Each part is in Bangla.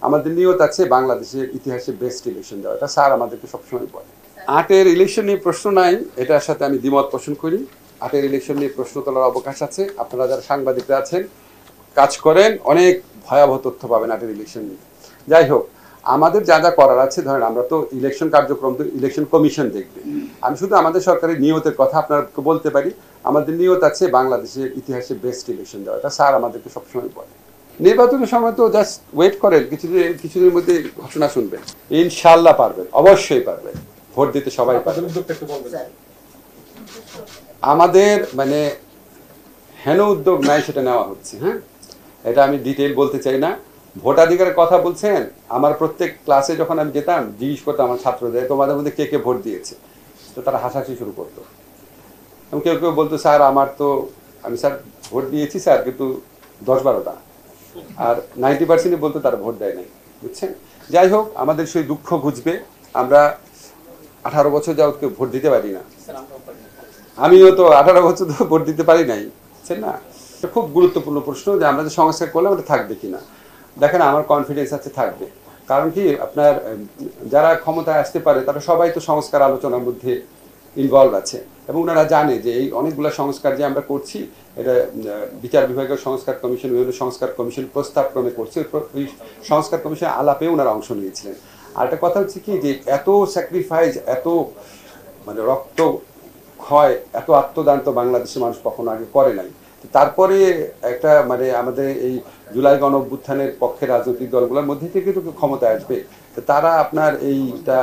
আমাদের নিয়ত আছে বাংলাদেশের ইতিহাসে বেস্ট ইলেকশন দেওয়া, এটা স্যার আমাদেরকে সবসময় বলে। 8-এর ইলেকশন নিয়ে প্রশ্ন নাই, এটার সাথে আমি দ্বিমত পোষণ করি। 8-এর ইলেকশন নিয়ে প্রশ্ন তোলার অবকাশ আছে, আপনারা যারা সাংবাদিকরা আছেন কাজ করেন, অনেক ভয়াবহ তথ্য পাবেন 8-এর ইলেকশন নিয়ে। যাই হোক, আমাদের যা যা করার আছে, ধরেন আমরা তো ইলেকশন কার্যক্রম তো ইলেকশন কমিশন দেখবে, আমি শুধু আমাদের সরকারের নিয়তের কথা আপনাকে বলতে পারি। আমাদের নিয়ত আছে বাংলাদেশের ইতিহাসে বেস্ট ইলেকশন দেওয়া, এটা স্যার আমাদেরকে সবসময় বলে। নির্বাচনের সময় তো জাস্ট ওয়েট করেন, কিছুদিনের মধ্যে ঘোষণা শুনবেন, ইনশাল্লাহ পারবেন, অবশ্যই পারবেন, ভোট দিতে সবাই পারবেন। আমাদের মানে হেন উদ্যোগ নাই, সেটা নেওয়া হচ্ছে। হ্যাঁ, এটা আমি ডিটেইল বলতে চাই না। ভোটাধিকারের কথা বলছেন, আমার প্রত্যেক ক্লাসে যখন আমি যেতাম জিজ্ঞেস করতাম আমার ছাত্রদের, তোমাদের মধ্যে কে কে ভোট দিয়েছে, তো তারা হাসাহাসি শুরু করতো। এবং কেউ কেউ বলতো, স্যার আমার তো, আমি স্যার ভোট দিয়েছি স্যার, কিন্তু 10-12টা। আর 90% বলতো তারা ভোট দেয় নাই, বুঝছেন। যাই হোক, আমাদের সেই দুঃখ ঘুচবে। আমরা 18 বছর যাবত কেউ ভোট দিতে পারি না, আমিও তো 18 বছর তো ভোট দিতে পারি নাই, বুঝছেন না। খুব গুরুত্বপূর্ণ প্রশ্ন যে আমরা যে সংস্কার করলে ওটা থাকবে কিনা। দেখেন, আমার কনফিডেন্স আছে থাকবে। কারণ কি, আপনার যারা ক্ষমতায় আসতে পারে তারা সবাই তো সংস্কার আলোচনার মধ্যে ইনভলভ আছে, এবং ওনারা জানে যে এই অনেকগুলো সংস্কার যে আমরা করছি, এটা বিচার বিভাগের সংস্কার কমিশন, বিভিন্ন সংস্কার কমিশন প্রস্তাব ক্রমে করছে, ওই সংস্কার কমিশন আলাপে ওনারা অংশ নিয়েছিলেন। আর একটা কথা হচ্ছে কি, যে এত স্যাক্রিফাইস, এত মানে রক্ত ক্ষয়, এত আত্মদান তো বাংলাদেশের মানুষ কখনো আগে করে নাই। তারপরে একটা মানে আমাদের এই জুলাই গণ অভ্যুত্থানের পক্ষে রাজনৈতিক দলগুলোর মধ্যে থেকে তো ক্ষমতায় আসবে, তো তারা আপনার এইটা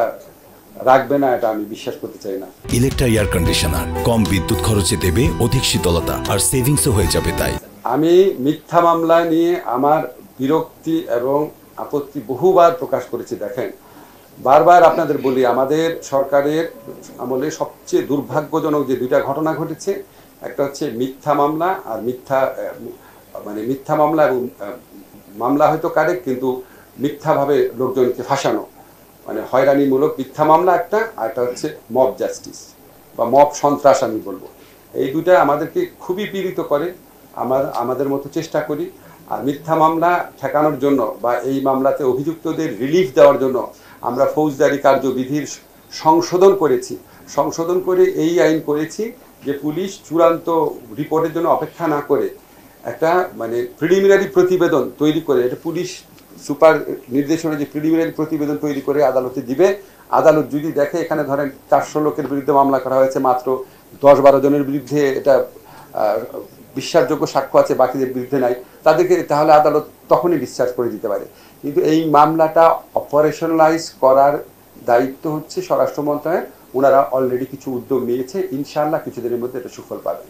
রাখবে না, এটা আমি বিশ্বাস করতে চাই না। ইলেকট্রা এয়ার কন্ডিশনার কম বিদ্যুৎ খরচে দেবে অধিক শীতলতা, আর সেভিংসও হয়ে যাবে। তাই আমি মিথ্যা মামলা নিয়ে আমার বিরক্তি এবং আপত্তি বহুবার প্রকাশ করেছি। দেখেন, বারবার আপনাদের বলি, আমাদের সরকারের আমলে সবচেয়ে দুর্ভাগ্যজনক যে 2টা ঘটনা ঘটেছে, একটা হচ্ছে মিথ্যা মামলা, আর মিথ্যা মামলা এবং মামলা হয়তো কারেক্ট, কিন্তু মিথ্যাভাবে লোকজনকে ফাঁসানো, মানে হয়রানিমূলক মিথ্যা মামলা একটা, আর একটা হচ্ছে মব জাস্টিস বা মব সন্ত্রাস আমি বলবো। এই 2টা আমাদেরকে খুবই পীড়িত করে, আমাদের মতো চেষ্টা করি। আর মিথ্যা মামলা ঠেকানোর জন্য বা এই মামলাতে অভিযুক্তদের রিলিফ দেওয়ার জন্য আমরা ফৌজদারি কার্যবিধির সংশোধন করে এই আইন করেছি যে পুলিশ চূড়ান্ত রিপোর্টের জন্য অপেক্ষা না করে একটা মানে প্রিলিমিনারি প্রতিবেদন তৈরি করে, এটা পুলিশ সুপার নির্দেশনা, যে প্রিলিমিনারি প্রতিবেদন তৈরি করে আদালতে দিবে। আদালত যদি দেখে এখানে ধরেন 400 লোকের বিরুদ্ধে মামলা করা হয়েছে, মাত্র 10-12 জনের বিরুদ্ধে এটা বিশ্বাসযোগ্য সাক্ষ্য আছে, বাকিদের বিরুদ্ধে নাই, তাদেরকে তাহলে আদালত তখনই ডিসচার্জ করে দিতে পারে। কিন্তু এই মামলাটা অপারেশনালাইজ করার দায়িত্ব হচ্ছে স্বরাষ্ট্র মন্ত্রণালয়ের। ওনারা অলরেডি কিছু উদ্যোগ নিয়েছে, ইনশাআল্লাহ কিছুদিনের মধ্যে এটা সুফল পাবে।